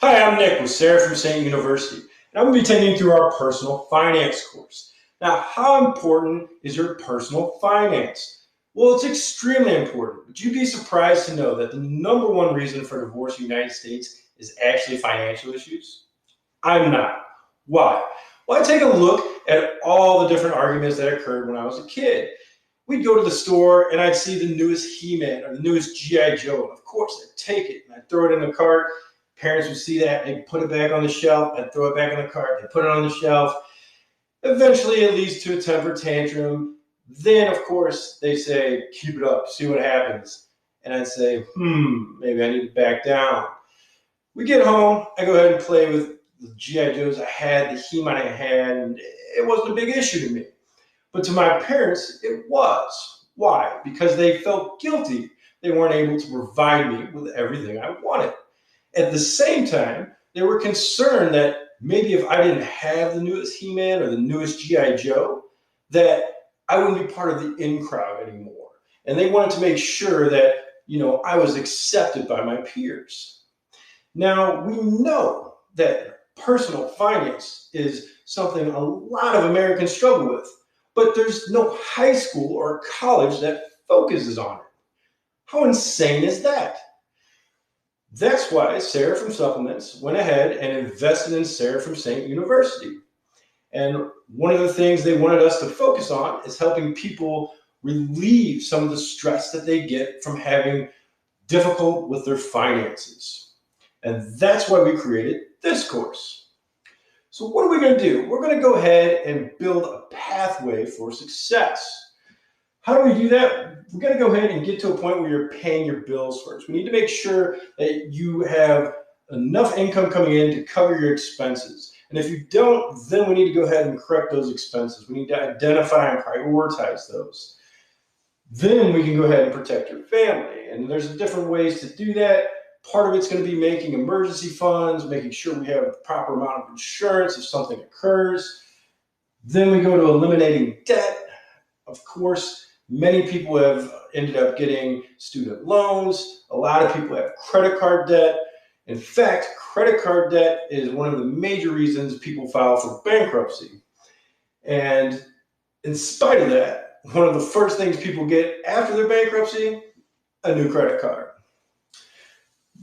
Hi, I'm Nick with Sarah from St. University, and I'm going to be taking you through our personal finance course. Now, how important is your personal finance? Well, it's extremely important, but you'd be surprised to know that the number one reason for divorce in the United States is actually financial issues. I'm not. Why? Well, I take a look at all the different arguments that occurred when I was a kid. We'd go to the store and I'd see the newest He-Man or the newest G.I. Joe. Of course, I'd take it and I'd throw it in the cart. Parents would see that, they'd put it back on the shelf, I'd throw it back in the cart, they'd put it on the shelf. Eventually, it leads to a temper tantrum. Then, of course, they say, keep it up, see what happens. And I'd say, maybe I need to back down. We get home, I go ahead and play with the G.I. Joes I had, the He-Man I had, and it wasn't a big issue to me. But to my parents, it was. Why? Because they felt guilty. They weren't able to provide me with everything I wanted. At the same time, they were concerned that maybe if I didn't have the newest He-Man or the newest G.I. Joe, that I wouldn't be part of the in crowd anymore. And they wanted to make sure that, I was accepted by my peers. Now, we know that personal finance is something a lot of Americans struggle with, but there's no high school or college that focuses on it. How insane is that? That's why Sarah from Supplements went ahead and invested in Sarah from St. University. And one of the things they wanted us to focus on is helping people relieve some of the stress that they get from having difficult with their finances. And that's why we created this course. So what are we going to do? We're going to go ahead and build a pathway for success. How do we do that? We've got to go ahead and get to a point where you're paying your bills first. We need to make sure that you have enough income coming in to cover your expenses. And if you don't, then we need to go ahead and correct those expenses. We need to identify and prioritize those. Then we can go ahead and protect your family. And there's different ways to do that. Part of it's going to be making emergency funds, making sure we have the proper amount of insurance if something occurs. Then we go to eliminating debt. Of course, many people have ended up getting student loans. A lot of people have credit card debt. In fact, credit card debt is one of the major reasons people file for bankruptcy. And in spite of that, one of the first things people get after their bankruptcy, a new credit card.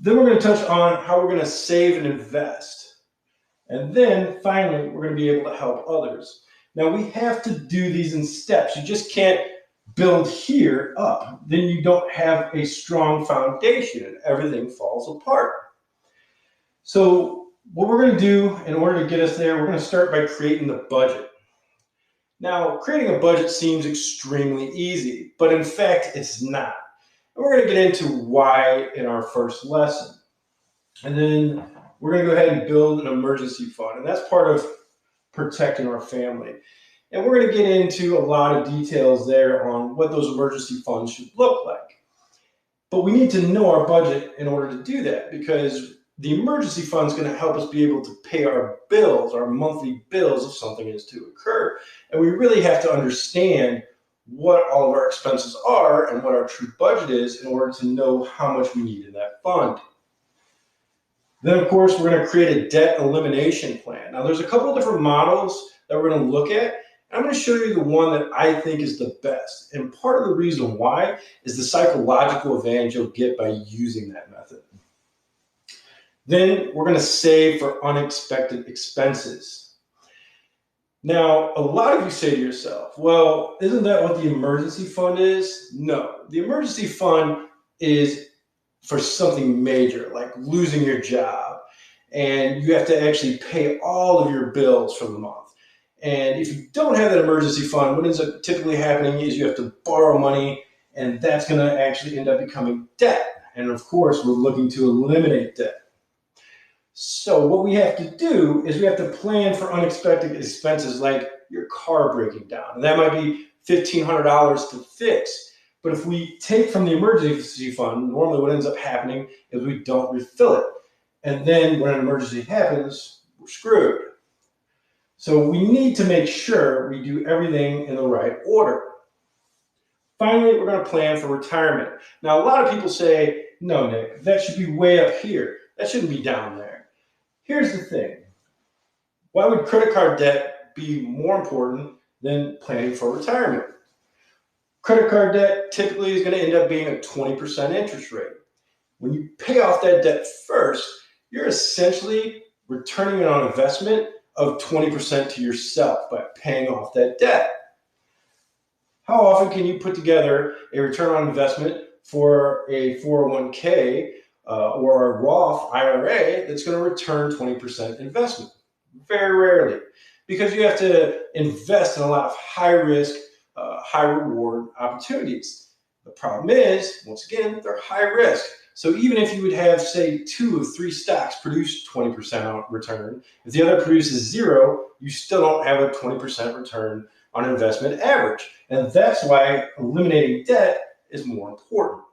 Then we're going to touch on how we're going to save and invest. And then finally, we're going to be able to help others. Now, we have to do these in steps. You just can't build here up. Then you don't have a strong foundation and everything falls apart. So what we're going to do in order to get us there, we're going to start by creating the budget. Now, creating a budget seems extremely easy, but in fact, it's not. And we're going to get into why in our first lesson. And then we're going to go ahead and build an emergency fund. And that's part of protecting our family. And we're going to get into a lot of details there on what those emergency funds should look like. But we need to know our budget in order to do that, because the emergency fund is going to help us be able to pay our bills, our monthly bills, if something is to occur. And we really have to understand what all of our expenses are and what our true budget is in order to know how much we need in that fund. Then, of course, we're going to create a debt elimination plan. Now, there's a couple of different models that we're going to look at. I'm going to show you the one that I think is the best. And part of the reason why is the psychological advantage you'll get by using that method. Then we're going to save for unexpected expenses. Now, a lot of you say to yourself, well, isn't that what the emergency fund is? No, the emergency fund is for something major, like losing your job, and you have to actually pay all of your bills for the month. And if you don't have that emergency fund, what ends up typically happening is you have to borrow money, and that's going to actually end up becoming debt. And of course, we're looking to eliminate debt. So what we have to do is we have to plan for unexpected expenses like your car breaking down. And that might be $1,500 to fix. But if we take from the emergency fund, normally what ends up happening is we don't refill it. And then when an emergency happens, we're screwed. So we need to make sure we do everything in the right order. Finally, we're going to plan for retirement. Now, a lot of people say, no, Nick, that should be way up here. That shouldn't be down there. Here's the thing. Why would credit card debt be more important than planning for retirement? Credit card debt typically is going to end up being a 20% interest rate. When you pay off that debt first, you're essentially returning it on investment of 20% to yourself by paying off that debt. How often can you put together a return on investment for a 401k or a Roth IRA that's going to return 20% investment? Very rarely, because you have to invest in a lot of high risk, high reward opportunities. The problem is, once again, they're high risk. So even if you would have, say, 2 of 3 stocks produce 20% return, if the other produces 0, you still don't have a 20% return on investment average. And that's why eliminating debt is more important.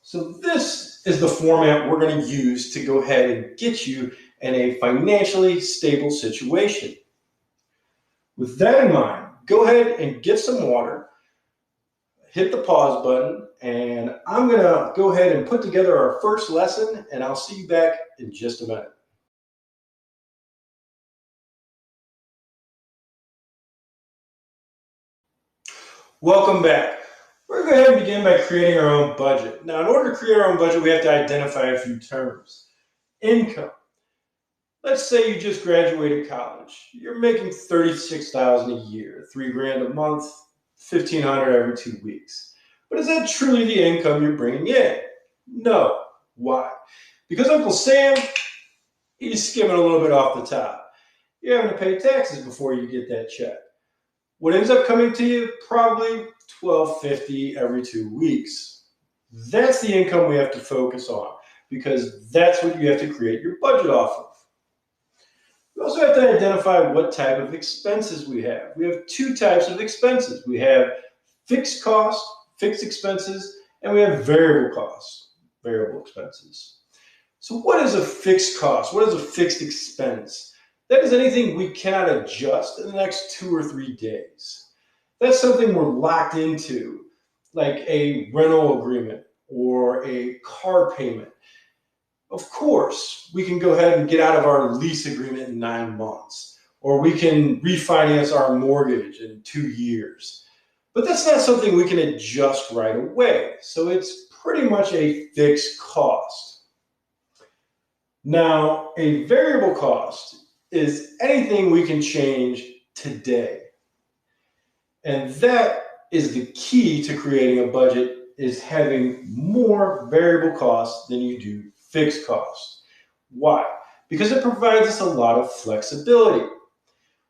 So this is the format we're going to use to go ahead and get you in a financially stable situation. With that in mind, go ahead and get some water, hit the pause button, and I'm going to go ahead and put together our first lesson, and I'll see you back in just a minute. Welcome back. We're going to go ahead and begin by creating our own budget. Now, in order to create our own budget, we have to identify a few terms. Income. Let's say you just graduated college. You're making $36,000 a year, $3,000 a month, $1,500 every 2 weeks. But is that truly the income you're bringing in? No. Why? Because Uncle Sam, he's skimming a little bit off the top. You're having to pay taxes before you get that check. What ends up coming to you? Probably $1,250 every 2 weeks. That's the income we have to focus on, because that's what you have to create your budget off of. We also have to identify what type of expenses we have. We have 2 types of expenses. We have fixed costs, fixed expenses, and we have variable costs, variable expenses. So what is a fixed cost? What is a fixed expense? That is anything we cannot adjust in the next 2 or 3 days. That's something we're locked into, like a rental agreement or a car payment. Of course, we can go ahead and get out of our lease agreement in 9 months, or we can refinance our mortgage in 2 years. But that's not something we can adjust right away. So it's pretty much a fixed cost. Now, a variable cost is anything we can change today. And that is the key to creating a budget, is having more variable costs than you do fixed costs. Why? Because it provides us a lot of flexibility.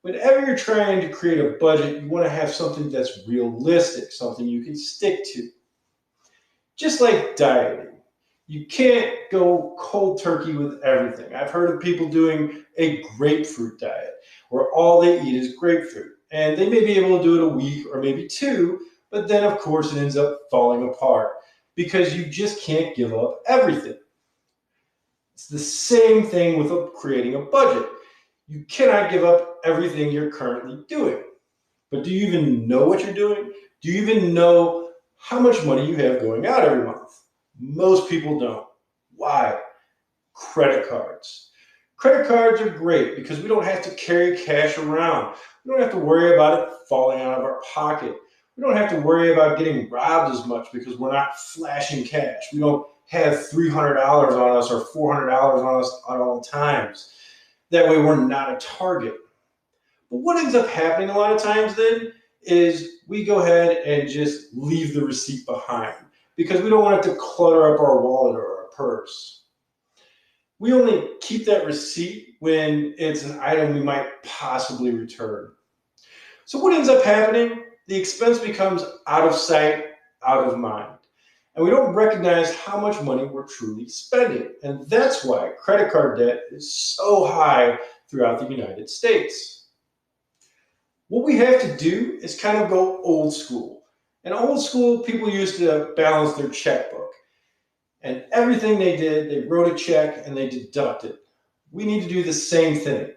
Whenever you're trying to create a budget, you want to have something that's realistic, something you can stick to. Just like dieting, you can't go cold turkey with everything. I've heard of people doing a grapefruit diet, where all they eat is grapefruit. And they may be able to do it a week or maybe 2, but then of course it ends up falling apart because you just can't give up everything. It's the same thing with creating a budget. You cannot give up everything you're currently doing. But do you even know what you're doing? Do you even know how much money you have going out every month? Most people don't. Why? Credit cards. Credit cards are great because we don't have to carry cash around. We don't have to worry about it falling out of our pocket. We don't have to worry about getting robbed as much because we're not flashing cash. We don't have $300 on us or $400 on us at all times. That way we're not a target. But what ends up happening a lot of times then is we go ahead and just leave the receipt behind because we don't want it to clutter up our wallet or our purse. We only keep that receipt when it's an item we might possibly return. So what ends up happening? The expense becomes out of sight, out of mind. And we don't recognize how much money we're truly spending. And that's why credit card debt is so high throughout the United States. What we have to do is kind of go old school. In old school, people used to balance their checkbook. And everything they did, they wrote a check and they deducted. We need to do the same thing.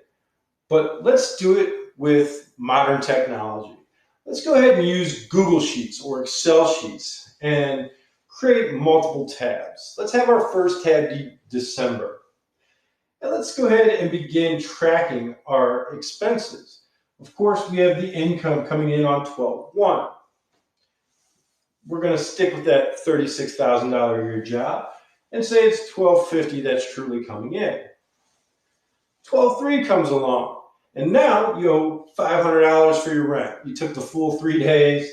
But let's do it with modern technology. Let's go ahead and use Google Sheets or Excel sheets and create multiple tabs. Let's have our first tab be December. And let's go ahead and begin tracking our expenses. Of course, we have the income coming in on 12/1. We're going to stick with that $36,000 a year job and say it's $1,250 that's truly coming in. 12/3 comes along, and now you owe $500 for your rent. You took the full 3 days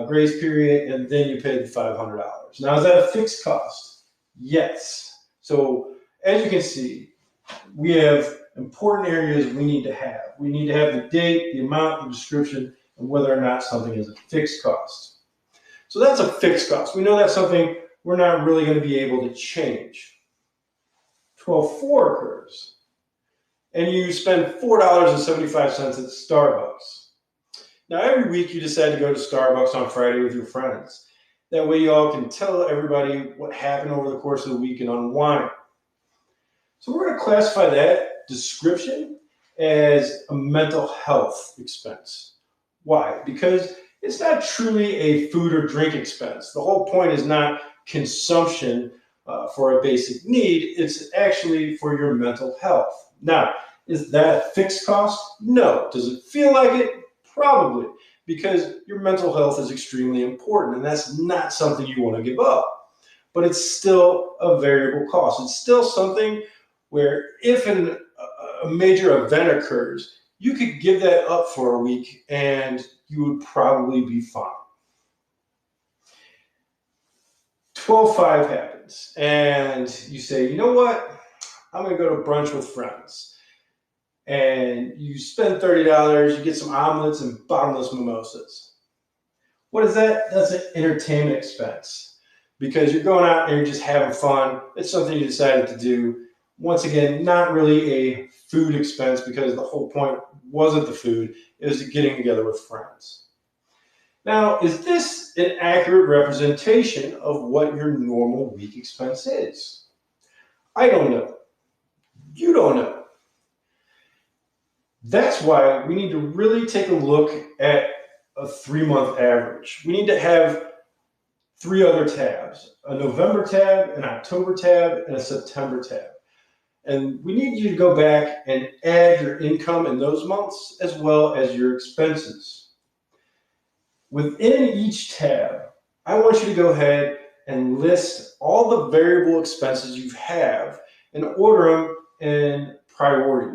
grace period, and then you paid the $500. Now, is that a fixed cost? Yes. So as you can see, we have important areas we need to have. We need to have the date, the amount, the description, and whether or not something is a fixed cost. So that's a fixed cost. We know that's something we're not really going to be able to change. 12/4 occurs, and you spend $4.75 at Starbucks. Now, every week you decide to go to Starbucks on Friday with your friends. That way you all can tell everybody what happened over the course of the week and unwind. So we're going to classify that description as a mental health expense. Why? Because it's not truly a food or drink expense. The whole point is not consumption for a basic need. It's actually for your mental health. Now, is that a fixed cost? No. Does it feel like it? Probably, because your mental health is extremely important, and that's not something you want to give up. But it's still a variable cost. It's still something where if a major event occurs, you could give that up for a week and you would probably be fine. 12/5 happens, and you say, you know what? I'm going to go to brunch with friends. And you spend $30, you get some omelets and bottomless mimosas. What is that? That's an entertainment expense because you're going out and you're just having fun. It's something you decided to do. Once again, not really a food expense because the whole point wasn't the food, it was getting together with friends. Now, is this an accurate representation of what your normal week expense is? I don't know. You don't know. That's why we need to really take a look at a 3-month average. We need to have 3 other tabs, a November tab, an October tab, and a September tab. And we need you to go back and add your income in those months as well as your expenses. Within each tab, I want you to go ahead and list all the variable expenses you have and order them in priority.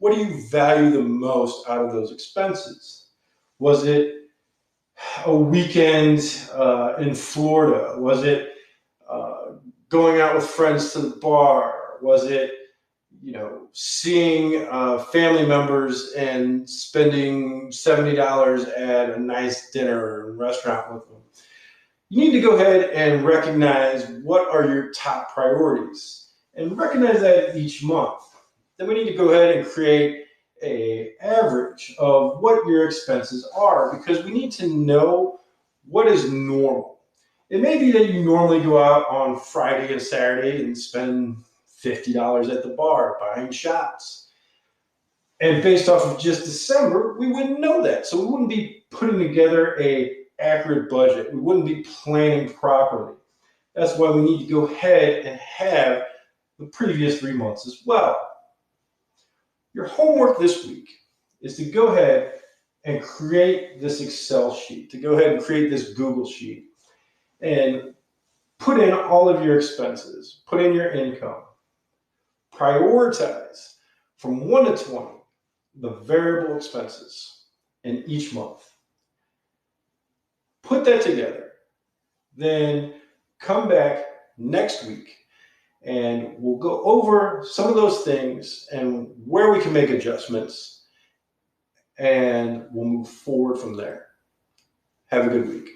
What do you value the most out of those expenses? Was it a weekend in Florida? Was it going out with friends to the bar? Was it, seeing family members and spending $70 at a nice dinner or restaurant with them? You need to go ahead and recognize what are your top priorities and recognize that each month. Then we need to go ahead and create an average of what your expenses are because we need to know what is normal. It may be that you normally go out on Friday and Saturday and spend $50 at the bar buying shots. And based off of just December, we wouldn't know that. So we wouldn't be putting together an accurate budget. We wouldn't be planning properly. That's why we need to go ahead and have the previous 3 months as well. Your homework this week is to go ahead and create this Excel sheet, to go ahead and create this Google sheet and put in all of your expenses, put in your income, prioritize from 1 to 20 the variable expenses in each month. Put that together, then come back next week and we'll go over some of those things and where we can make adjustments, and we'll move forward from there. Have a good week.